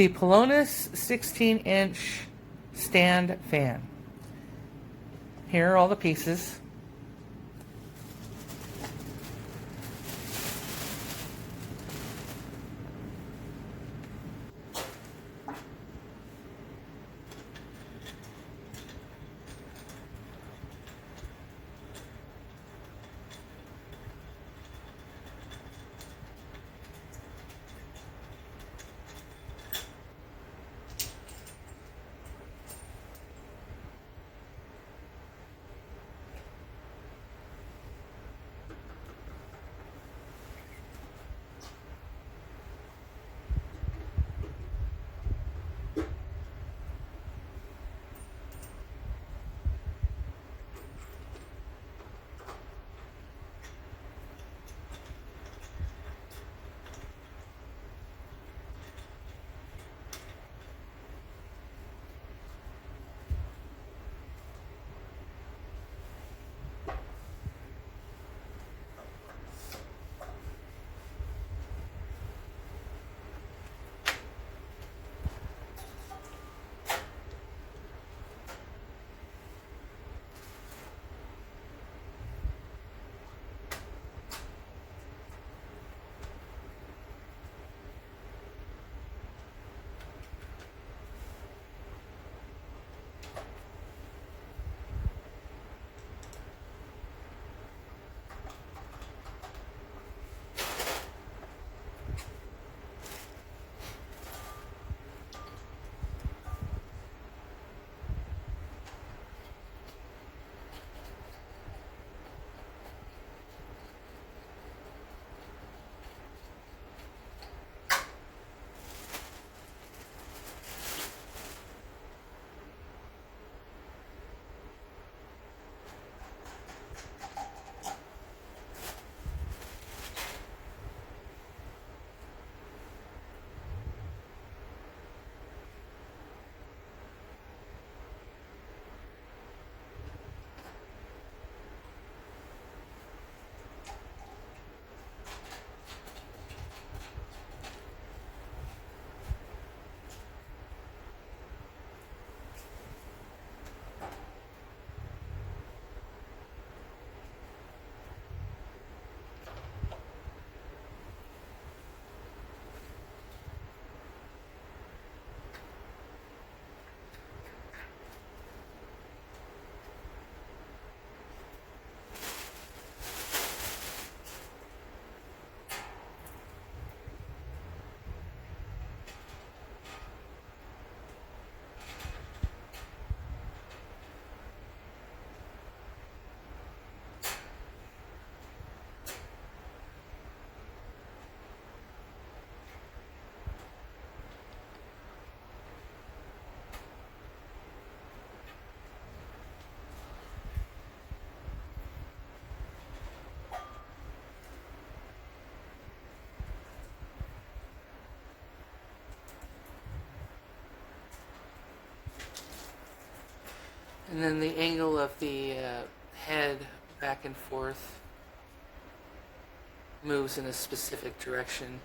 the PELONIS 16-inch stand fan. Here are all the pieces. And then the angle of the head back and forth moves in a specific direction.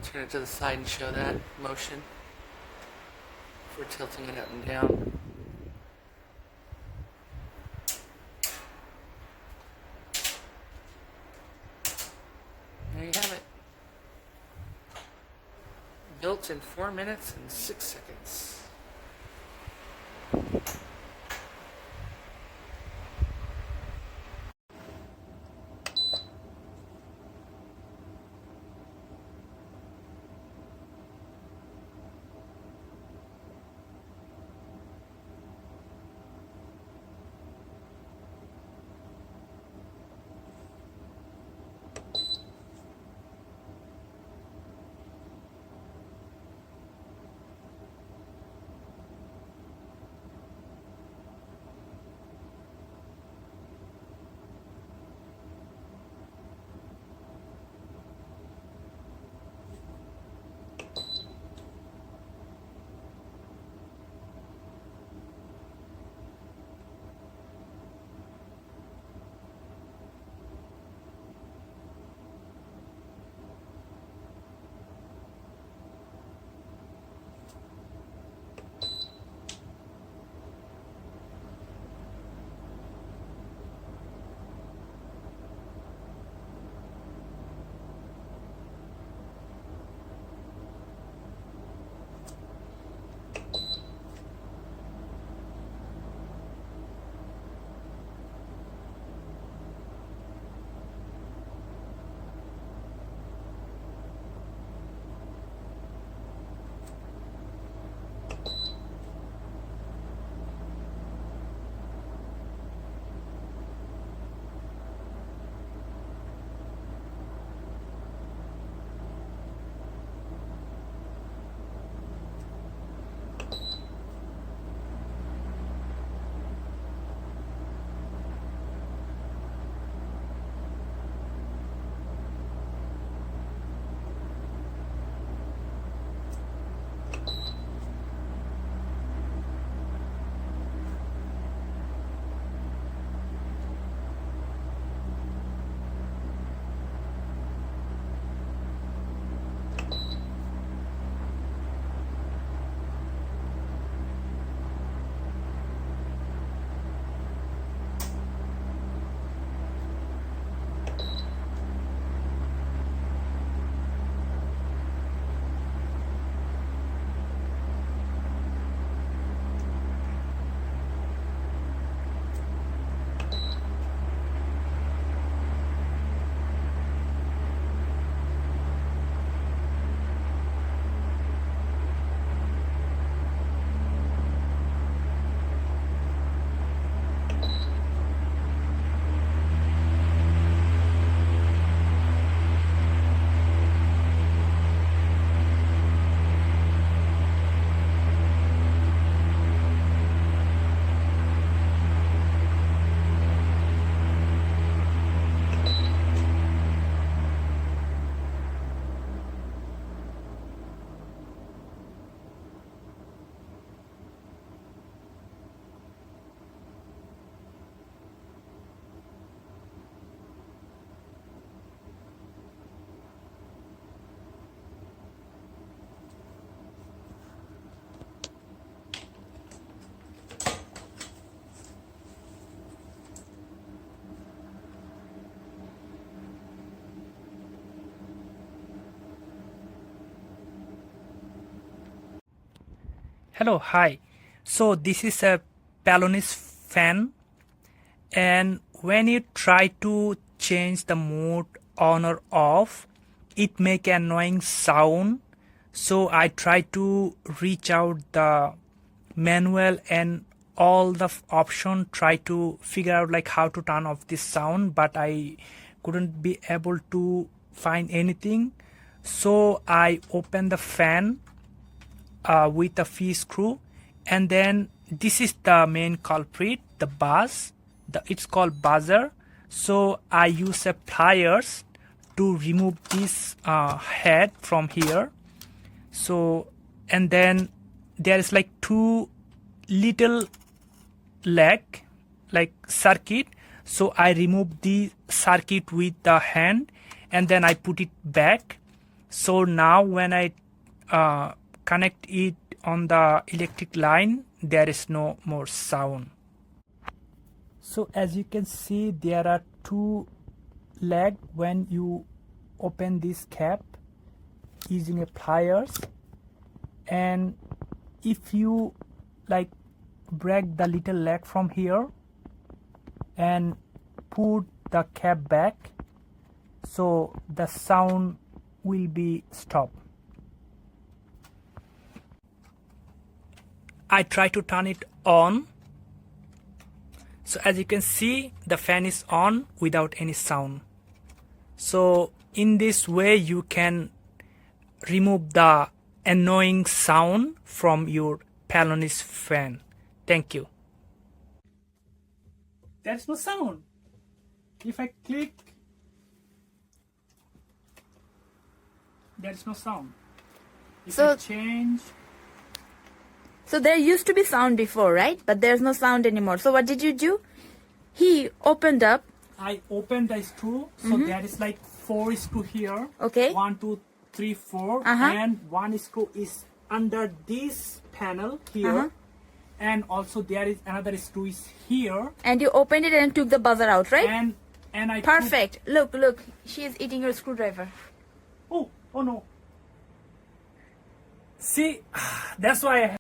Turn it to the side and show that motion. If we're tilting it up and down. There you have it. Built in 4 minutes and 6 seconds. Hello, hi. So this is a PELONIS fan, and when you try to change the mode on or off, it make an annoying sound. So I try to reach out the manual and all the option, try to figure out like how to turn off this sound, but I couldn't be able to find anything. So I opened the fan with a fee screw, and then this is the main culprit, the buzz. It's called buzzer. So I use a pliers to remove this head from here. So, and then there is like two little leg like circuit. So I remove the circuit with the hand, and then I put it back. So now when I connect it on the electric line, there is no more sound. So as you can see, there are two legs when you open this cap using a pliers, and if you like break the little leg from here and put the cap back, so the sound will be stopped. I try to turn it on. So as you can see, the fan is on without any sound. So in this way you can remove the annoying sound from your PELONIS fan. Thank you. There's no sound. If I click, there's no sound. If I change. So there used to be sound before, right? But there's no sound anymore. So what did you do? He opened up. I opened the screw. So there is like 4 screw here. Okay. 1, 2, 3, 4. And one screw is under this panel here. And also there is another screw is here. And you opened it and took the buzzer out, right? And I Perfect. Look. She is eating her screwdriver. Oh no. See, that's why I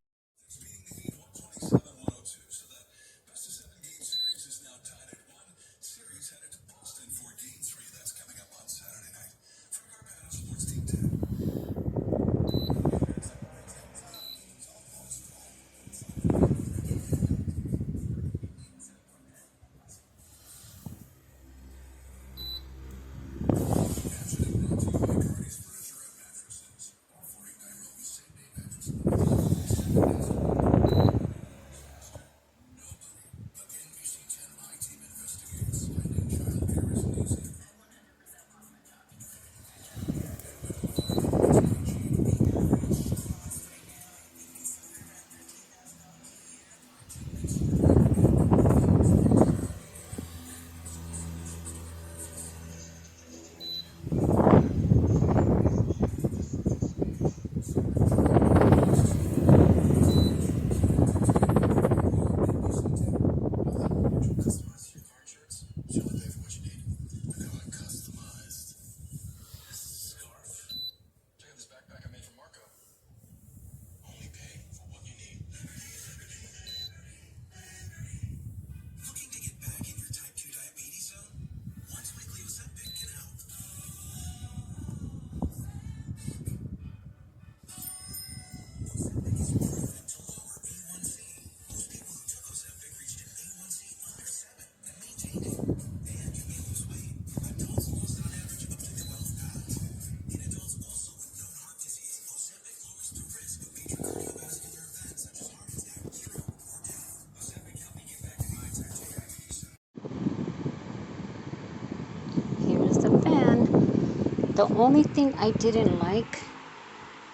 The only thing I didn't like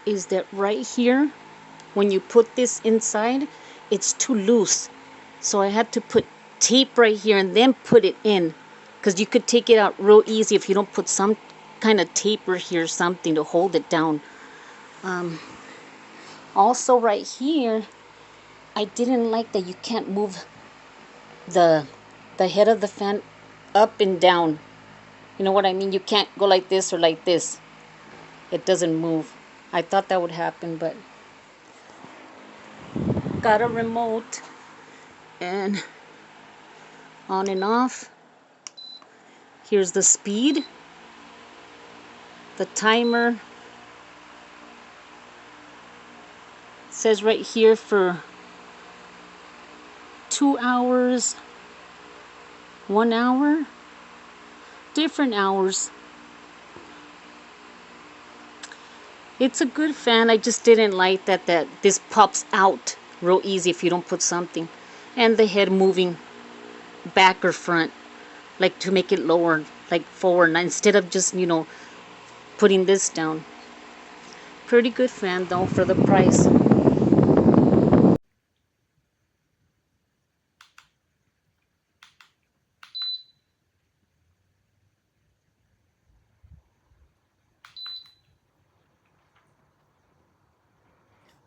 is that right here, when you put this inside, it's too loose. So I had to put tape right here and then put it in, because you could take it out real easy if you don't put some kind of tape right here, something to hold it down. Also right here, I didn't like that you can't move the head of the fan up and down. You know what I mean? You can't go like this or like this. It doesn't move. I thought that would happen, but got a remote and on and off. Here's the speed, the timer. It says right here for 2 hours, 1 hour, different hours. It's a good fan. I just didn't like that this pops out real easy if you don't put something, and the head moving back or front, like to make it lower, like forward, instead of just, you know, putting this down. Pretty good fan though for the price.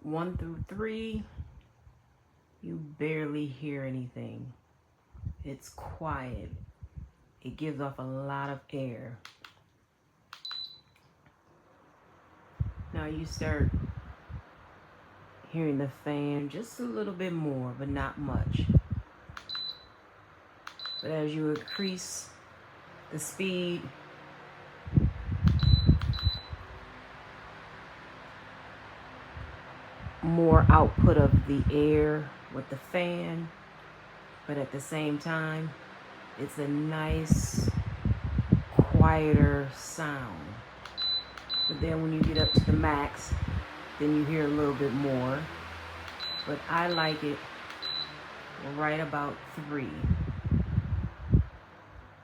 One through 3, you barely hear anything. It's quiet. It gives off a lot of air. Now you start hearing the fan just a little bit more, but not much. But as you increase the speed, more output of the air with the fan, but at the same time, it's a nice, quieter sound. But then when you get up to the max, then you hear a little bit more. But I like it right about 3.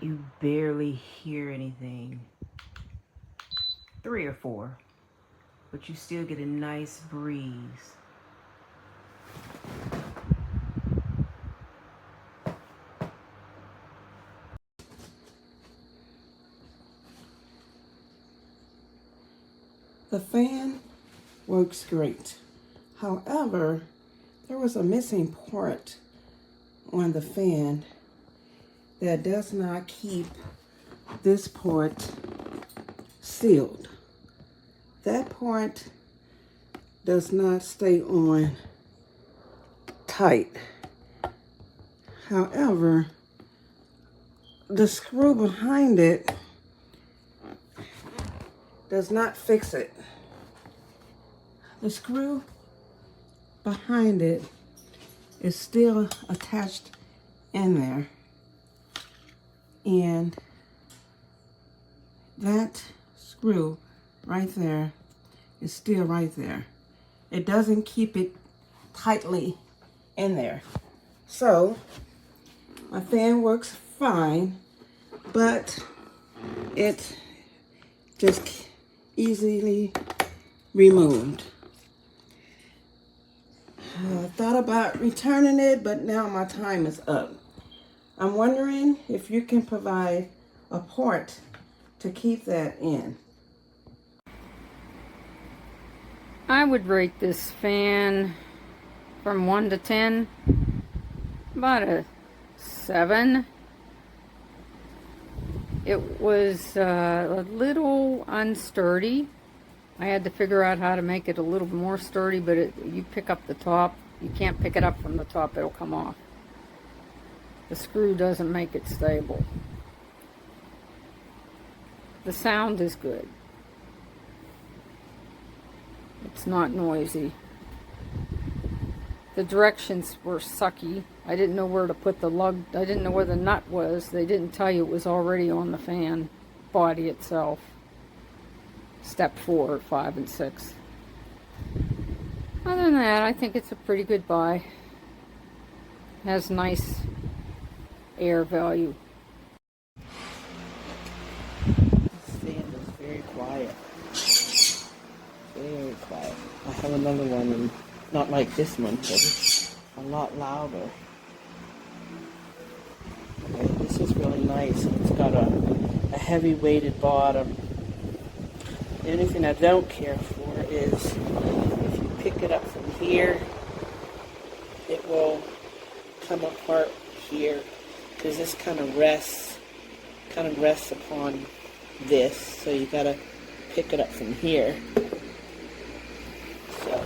You barely hear anything. 3 or 4. But you still get a nice breeze. The fan works great. However, there was a missing part on the fan that does not keep this part sealed. That part does not stay on tight. However, the screw behind it does not fix it. The screw behind it is still attached in there. And that screw right there is still right there. It doesn't keep it tightly in there. So my fan works fine, but it just easily removed. I thought about returning it, but now my time is up. I'm wondering if you can provide a port to keep that in. I would rate this fan from 1 to 10 about a 7. It was a little unsturdy. I had to figure out how to make it a little more sturdy, but you pick up the top. You can't pick it up from the top, it'll come off. The screw doesn't make it stable. The sound is good. It's not noisy. The directions were sucky. I didn't know where to put the lug. I didn't know where the nut was. They didn't tell you it was already on the fan body itself. Step 4, 5, and 6. Other than that, I think it's a pretty good buy. Has nice air value. This fan is very quiet. Very quiet. I have another one, and not like this one, but it's a lot louder. Okay, this is really nice. It's got a heavy weighted bottom. The only thing I don't care for is if you pick it up from here, it will come apart here, because this kind of rests upon this, so you gotta pick it up from here. So,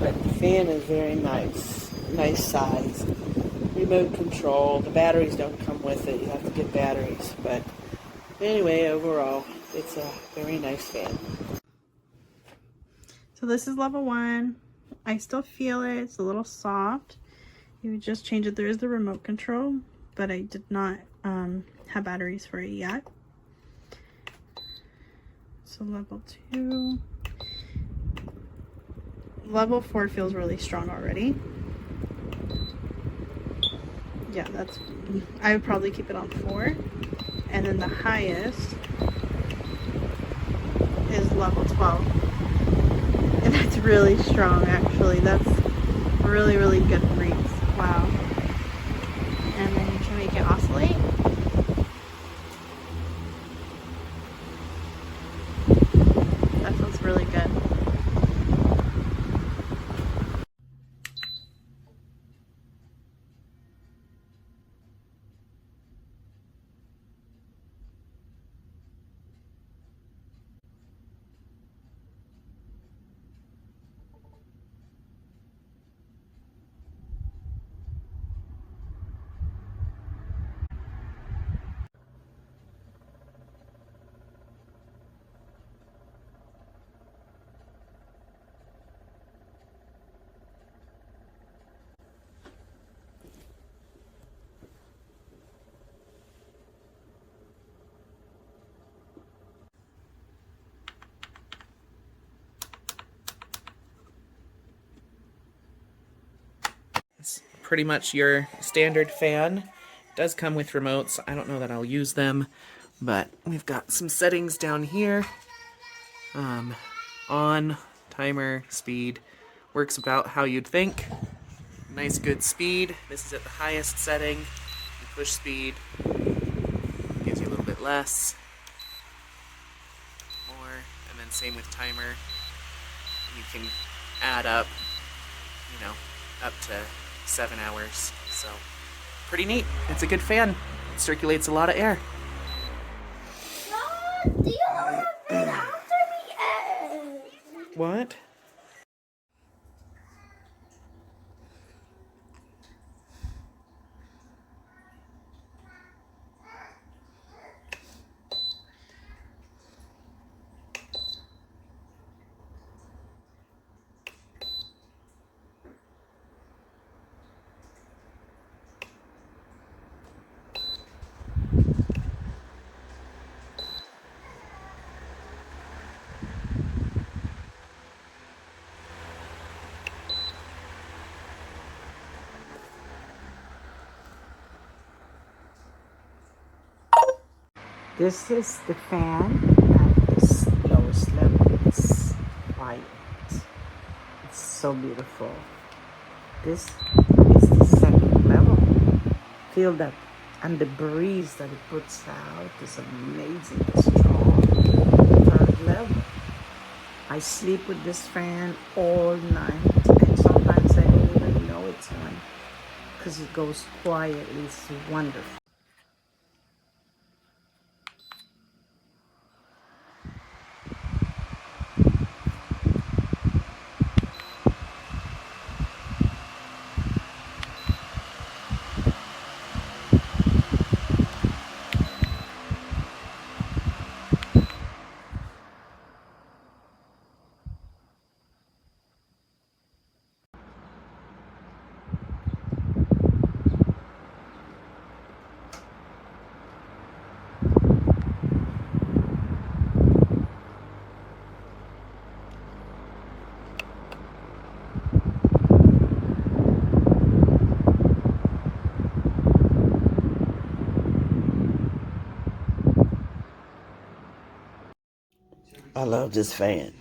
but the fan is very nice. nice size. Remote control. The batteries don't come with it. You have to get batteries. But anyway, overall, it's a very nice fan. So this is level 1. I still feel it. It's a little soft. You would just change it. There is the remote control, but I did not have batteries for it yet. So level 2. Level 4 feels really strong already. Yeah, I would probably keep it on 4. And then the highest is level 12. And that's really strong, actually. That's really, really good reads. Wow. And then you can make it oscillate. That sounds really good. It's pretty much your standard fan. It does come with remotes. I don't know that I'll use them, but we've got some settings down here. On, timer, speed. Works about how you'd think. Nice good speed. This is at the highest setting. You push speed. Gives you a little bit less. More. And then same with timer. You can add up, you know, up to 7 hours. So, pretty neat. It's a good fan. It circulates a lot of air. Mom, do you have been after me? What? This is the fan at its lowest level. It's white. It's so beautiful. This is the second level. Feel that, and the breeze that it puts out is amazing. It's strong. Third level. I sleep with this fan all night, and sometimes I don't even know it's on because it goes quietly. It's wonderful. I love this fan.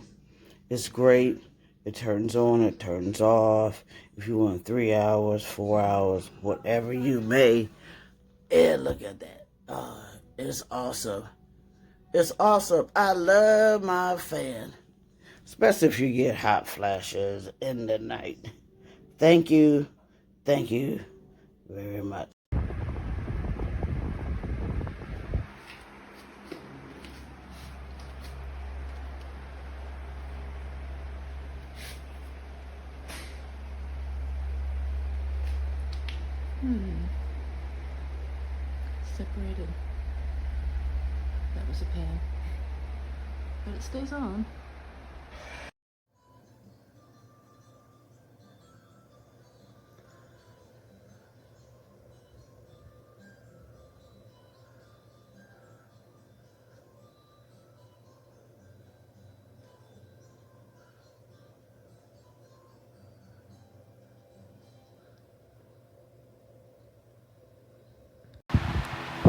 It's great. It turns on, it turns off. If you want 3 hours, 4 hours, whatever you may. Yeah, look at that. It's awesome. It's awesome. I love my fan. Especially if you get hot flashes in the night. Thank you. Thank you very much. Separated. That was a pain. But it stays on.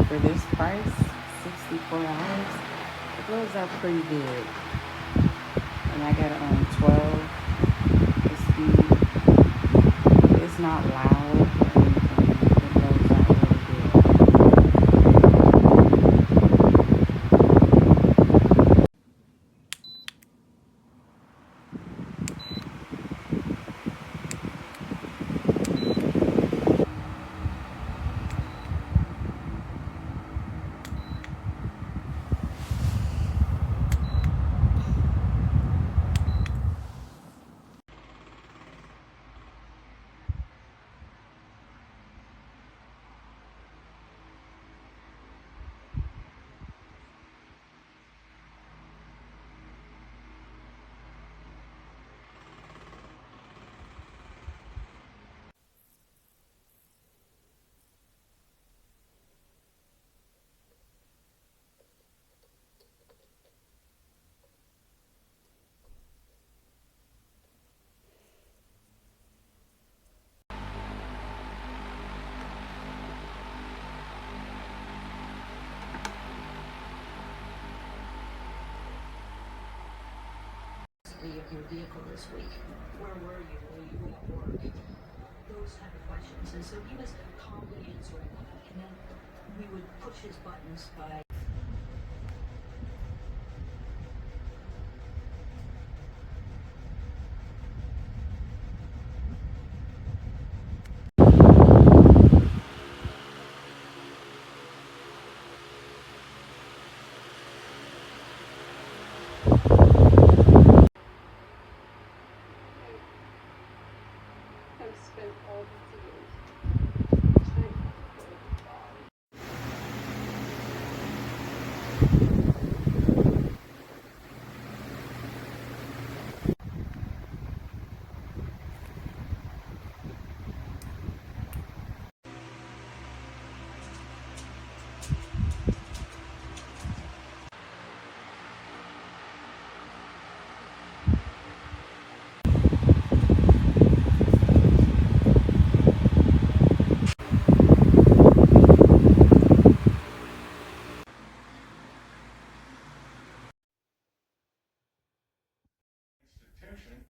For this price, $64, it goes out pretty good. And I got it on 12 the speed. It's not loud or anything. It goes out really good. Of your vehicle this week. Where were you? Were you at work? Those type of questions. And so he was calmly answering them. And then we would push his buttons by